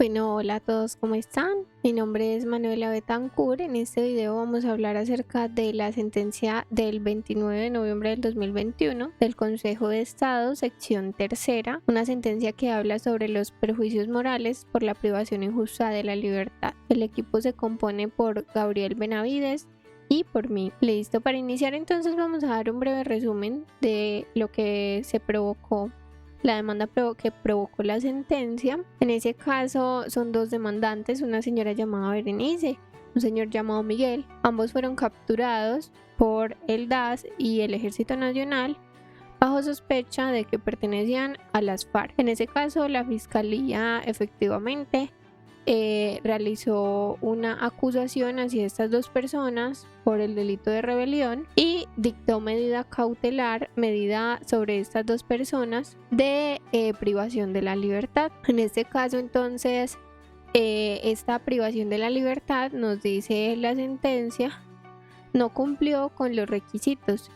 Bueno, hola a todos, ¿cómo están? Mi nombre es Manuela Betancourt. En este video vamos a hablar acerca de la sentencia del 29 de noviembre del 2021 del Consejo de Estado, sección tercera, una sentencia que habla sobre los perjuicios morales por la privación injusta de la libertad. El equipo se compone por Gabriel Benavides y por mí. Listo, para iniciar entonces vamos a dar un breve resumen de lo que se provocó, la demanda que provocó la sentencia. En ese caso son dos demandantes, una señora llamada Berenice, un señor llamado Miguel. Ambos fueron capturados por el DAS y el Ejército Nacional bajo sospecha de que pertenecían a las FARC. En ese caso la fiscalía efectivamente realizó una acusación hacia estas dos personas por el delito de rebelión y dictó medida cautelar, medida sobre estas dos personas de privación de la libertad. En este caso entonces esta privación de la libertad, nos dice la sentencia, no cumplió con los requisitos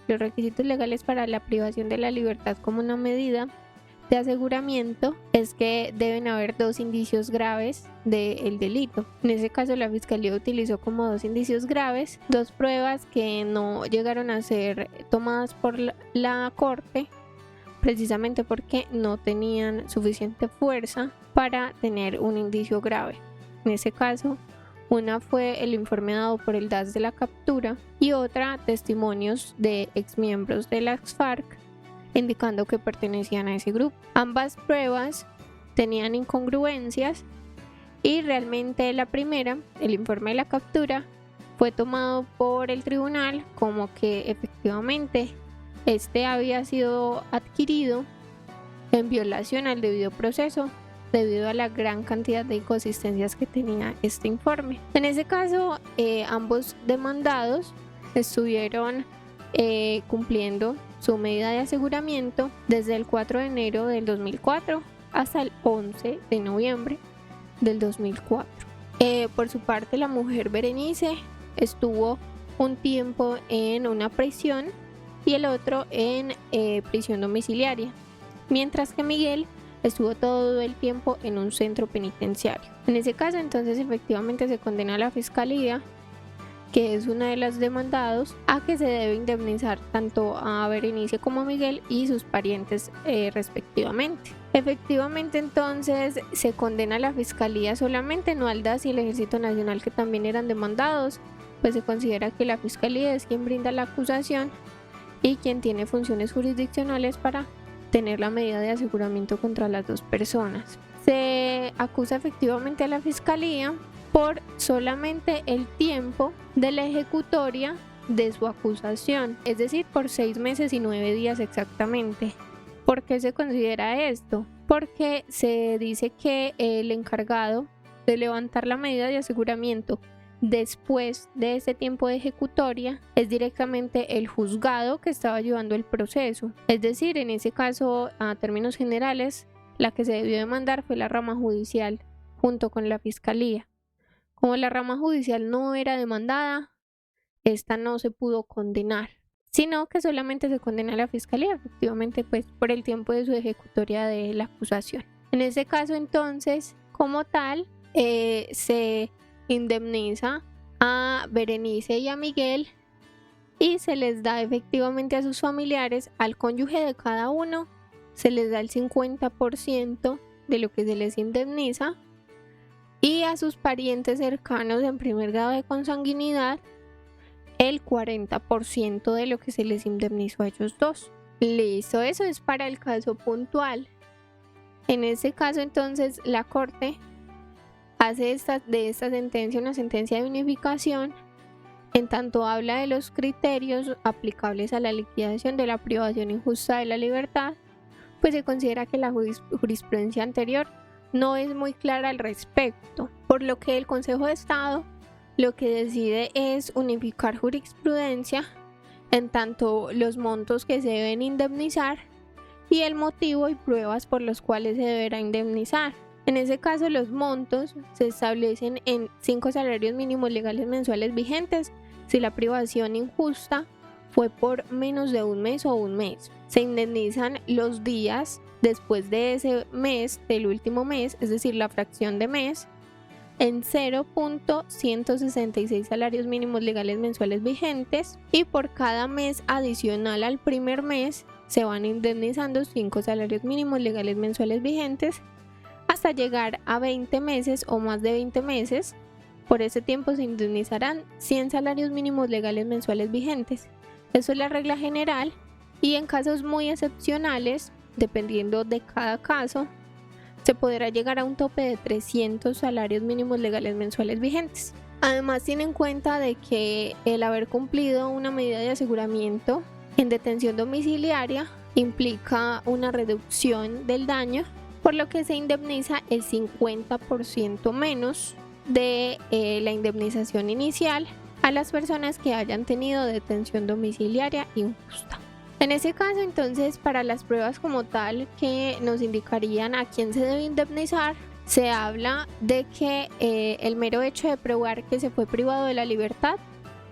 legales para la privación de la libertad como una medida de aseguramiento. Es que deben haber dos indicios graves del delito. En ese caso la fiscalía utilizó como dos indicios graves, dos pruebas que no llegaron a ser tomadas por la corte, precisamente porque no tenían suficiente fuerza para tener un indicio grave. En ese caso, una fue el informe dado por el DAS de la captura y otra testimonios de exmiembros de las FARC indicando que pertenecían a ese grupo. Ambas pruebas tenían incongruencias y realmente la primera, el informe de la captura, fue tomado por el tribunal como que efectivamente este había sido adquirido en violación al debido proceso debido a la gran cantidad de inconsistencias que tenía este informe. En ese caso, ambos demandados estuvieron cumpliendo su medida de aseguramiento desde el 4 de enero del 2004 hasta el 11 de noviembre del 2004. Por su parte, la mujer Berenice estuvo un tiempo en una prisión y el otro en prisión domiciliaria, mientras que Miguel estuvo todo el tiempo en un centro penitenciario. En ese caso entonces efectivamente se condena a la fiscalía, que es una de las demandados, a que se debe indemnizar tanto a Berenice como a Miguel y sus parientes respectivamente. Efectivamente entonces se condena a la fiscalía solamente, no al DAS y el Ejército Nacional, que también eran demandados, pues se considera que la fiscalía es quien brinda la acusación y quien tiene funciones jurisdiccionales para tener la medida de aseguramiento contra las dos personas. Se acusa efectivamente a la fiscalía por solamente el tiempo de la ejecutoria de su acusación, es decir, por 6 meses y 9 días exactamente. ¿Por qué se considera esto? Porque se dice que el encargado de levantar la medida de aseguramiento después de ese tiempo de ejecutoria es directamente el juzgado que estaba llevando el proceso. Es decir, en ese caso, a términos generales, la que se debió demandar fue la rama judicial junto con la fiscalía. Como la rama judicial no era demandada, esta no se pudo condenar, sino que solamente se condena a la fiscalía, efectivamente, pues por el tiempo de su ejecutoria de la acusación. En ese caso, entonces, como tal, se indemniza a Berenice y a Miguel y se les da efectivamente a sus familiares, al cónyuge de cada uno, se les da el 50% de lo que se les indemniza, y a sus parientes cercanos en primer grado de consanguinidad el 40% de lo que se les indemnizó a ellos dos. Listo, eso es para el caso puntual. En ese caso entonces la corte hace de esta sentencia una sentencia de unificación, en tanto habla de los criterios aplicables a la liquidación de la privación injusta de la libertad, pues se considera que la jurisprudencia anterior no es muy clara al respecto, por lo que el Consejo de Estado lo que decide es unificar jurisprudencia en tanto los montos que se deben indemnizar y el motivo y pruebas por los cuales se deberá indemnizar. En ese caso, los montos se establecen en 5 salarios mínimos legales mensuales vigentes si la privación injusta fue por menos de un mes o un mes. Se indemnizan los días después de ese mes, del último mes, es decir, la fracción de mes, en 0.166 salarios mínimos legales mensuales vigentes, y por cada mes adicional al primer mes se van indemnizando 5 salarios mínimos legales mensuales vigentes hasta llegar a 20 meses o más de 20 meses. Por ese tiempo se indemnizarán 100 salarios mínimos legales mensuales vigentes. Eso es la regla general, y en casos muy excepcionales, dependiendo de cada caso, se podrá llegar a un tope de 300 salarios mínimos legales mensuales vigentes. Además, tiene en cuenta de que el haber cumplido una medida de aseguramiento en detención domiciliaria implica una reducción del daño, por lo que se indemniza el 50% menos de la indemnización inicial a las personas que hayan tenido detención domiciliaria injusta. En ese caso, entonces, para las pruebas como tal que nos indicarían a quién se debe indemnizar, se habla de que el mero hecho de probar que se fue privado de la libertad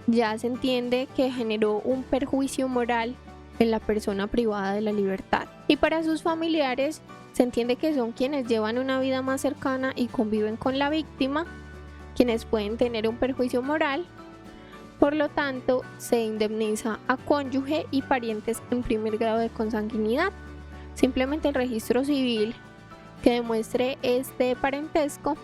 ya se entiende que generó un perjuicio moral en la persona privada de la libertad. Y para sus familiares se entiende que son quienes llevan una vida más cercana y conviven con la víctima, quienes pueden tener un perjuicio moral. Por lo tanto, se indemniza a cónyuge y parientes en primer grado de consanguinidad. Simplemente el registro civil que demuestre este parentesco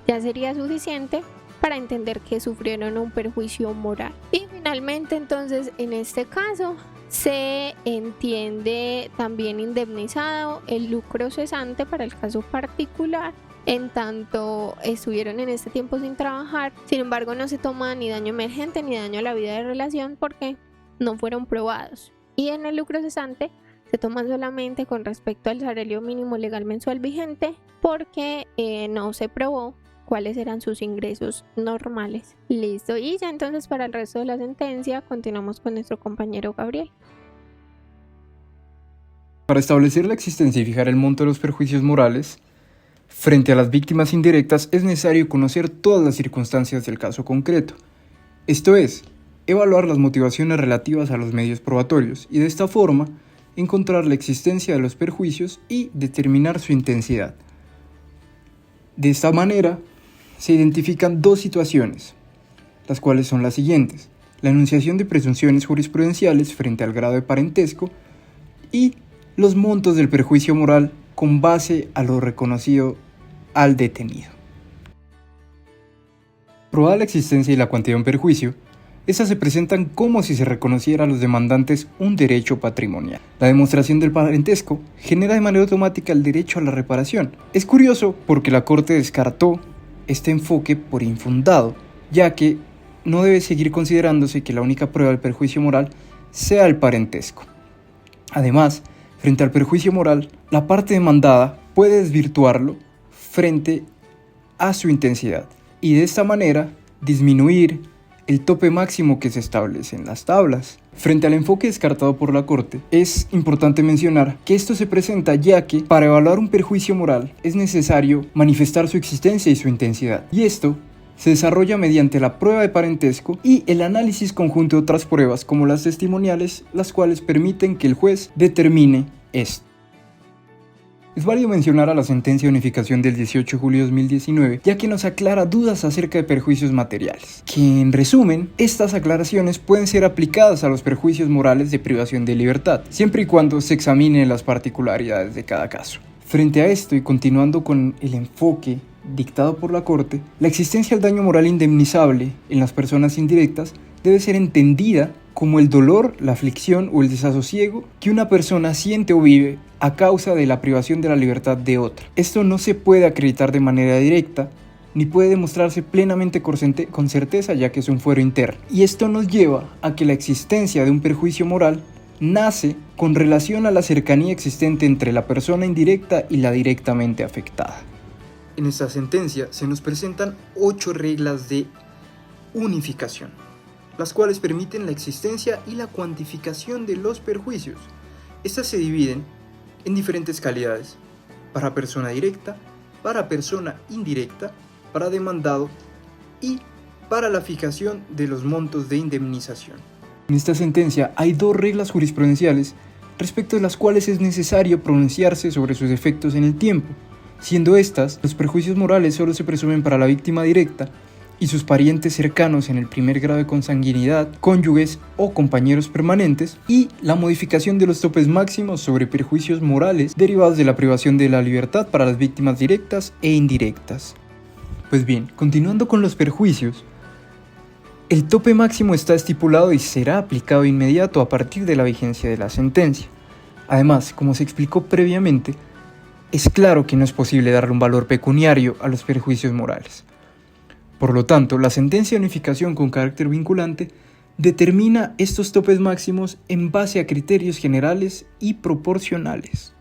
ya sería suficiente para entender que sufrieron un perjuicio moral. Y finalmente, entonces, en este caso, se entiende también indemnizado el lucro cesante para el caso particular, en tanto estuvieron en este tiempo sin trabajar. Sin embargo, no se toma ni daño emergente ni daño a la vida de relación porque no fueron probados. Y en el lucro cesante se toma solamente con respecto al salario mínimo legal mensual vigente porque no se probó cuáles eran sus ingresos normales. Listo, y ya entonces para el resto de la sentencia continuamos con nuestro compañero Gabriel. Para establecer la existencia y fijar el monto de los perjuicios morales frente a las víctimas indirectas es necesario conocer todas las circunstancias del caso concreto. Esto es, evaluar las motivaciones relativas a los medios probatorios y de esta forma encontrar la existencia de los perjuicios y determinar su intensidad. De esta manera se identifican dos situaciones, las cuales son las siguientes: la enunciación de presunciones jurisprudenciales frente al grado de parentesco y los montos del perjuicio moral con base a lo reconocido al detenido. Probada la existencia y la cuantía de un perjuicio, estas se presentan como si se reconociera a los demandantes un derecho patrimonial. La demostración del parentesco genera de manera automática el derecho a la reparación. Es curioso porque la Corte descartó este enfoque por infundado, ya que no debe seguir considerándose que la única prueba del perjuicio moral sea el parentesco. Además, frente al perjuicio moral, la parte demandada puede desvirtuarlo frente a su intensidad y de esta manera disminuir el tope máximo que se establece en las tablas. Frente al enfoque descartado por la Corte, es importante mencionar que esto se presenta ya que para evaluar un perjuicio moral es necesario manifestar su existencia y su intensidad, y esto se desarrolla mediante la prueba de parentesco y el análisis conjunto de otras pruebas como las testimoniales, las cuales permiten que el juez determine esto. Es válido mencionar a la sentencia de unificación del 18 de julio de 2019, ya que nos aclara dudas acerca de perjuicios materiales, que en resumen, estas aclaraciones pueden ser aplicadas a los perjuicios morales de privación de libertad, siempre y cuando se examinen las particularidades de cada caso. Frente a esto y continuando con el enfoque dictado por la Corte, la existencia del daño moral indemnizable en las personas indirectas debe ser entendida como el dolor, la aflicción o el desasosiego que una persona siente o vive a causa de la privación de la libertad de otra. Esto no se puede acreditar de manera directa, ni puede demostrarse plenamente con certeza, ya que es un fuero interno. Y esto nos lleva a que la existencia de un perjuicio moral nace con relación a la cercanía existente entre la persona indirecta y la directamente afectada. En esta sentencia se nos presentan 8 reglas de unificación, las cuales permiten la existencia y la cuantificación de los perjuicios. Estas se dividen en diferentes calidades: para persona directa, para persona indirecta, para demandado y para la fijación de los montos de indemnización. En esta sentencia hay 2 reglas jurisprudenciales respecto de las cuales es necesario pronunciarse sobre sus efectos en el tiempo, siendo estas, los perjuicios morales solo se presumen para la víctima directa y sus parientes cercanos en el primer grado de consanguinidad, cónyuges o compañeros permanentes, y la modificación de los topes máximos sobre perjuicios morales derivados de la privación de la libertad para las víctimas directas e indirectas. Pues bien, continuando con los perjuicios, el tope máximo está estipulado y será aplicado de inmediato a partir de la vigencia de la sentencia. Además, como se explicó previamente, es claro que no es posible darle un valor pecuniario a los perjuicios morales. Por lo tanto, la sentencia de unificación con carácter vinculante determina estos topes máximos en base a criterios generales y proporcionales.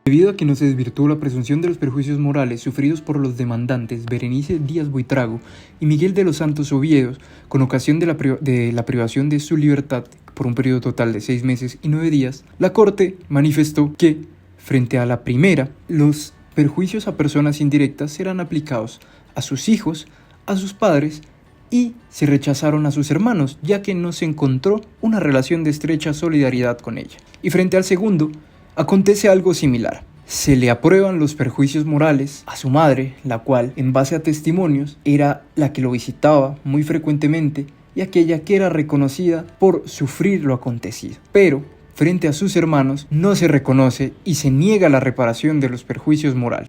Debido a que no se desvirtuó la presunción de los perjuicios morales sufridos por los demandantes Berenice Díaz Buitrago y Miguel de los Santos Oviedo con ocasión de la privación de su libertad por un periodo total de 6 meses y 9 días, la Corte manifestó que, frente a la primera, los perjuicios a personas indirectas serán aplicados a sus hijos, a sus padres, y se rechazaron a sus hermanos, ya que no se encontró una relación de estrecha solidaridad con ella. Y frente al segundo, acontece algo similar. Se le aprueban los perjuicios morales a su madre, la cual, en base a testimonios, era la que lo visitaba muy frecuentemente y aquella que era reconocida por sufrir lo acontecido. Pero, frente a sus hermanos, no se reconoce y se niega la reparación de los perjuicios morales.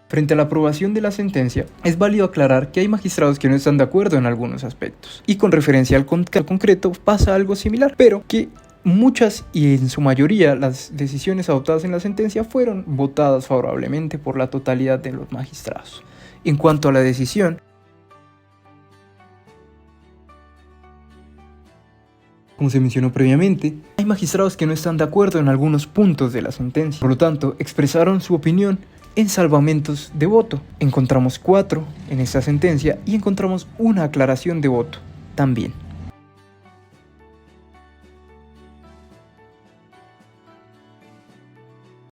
Frente a la aprobación de la sentencia, es válido aclarar que hay magistrados que no están de acuerdo en algunos aspectos, y con referencia al concreto pasa algo similar, pero que muchas y en su mayoría las decisiones adoptadas en la sentencia fueron votadas favorablemente por la totalidad de los magistrados. En cuanto a la decisión, como se mencionó previamente, hay magistrados que no están de acuerdo en algunos puntos de la sentencia, por lo tanto expresaron su opinión en salvamentos de voto. Encontramos 4 en esta sentencia y encontramos una aclaración de voto también.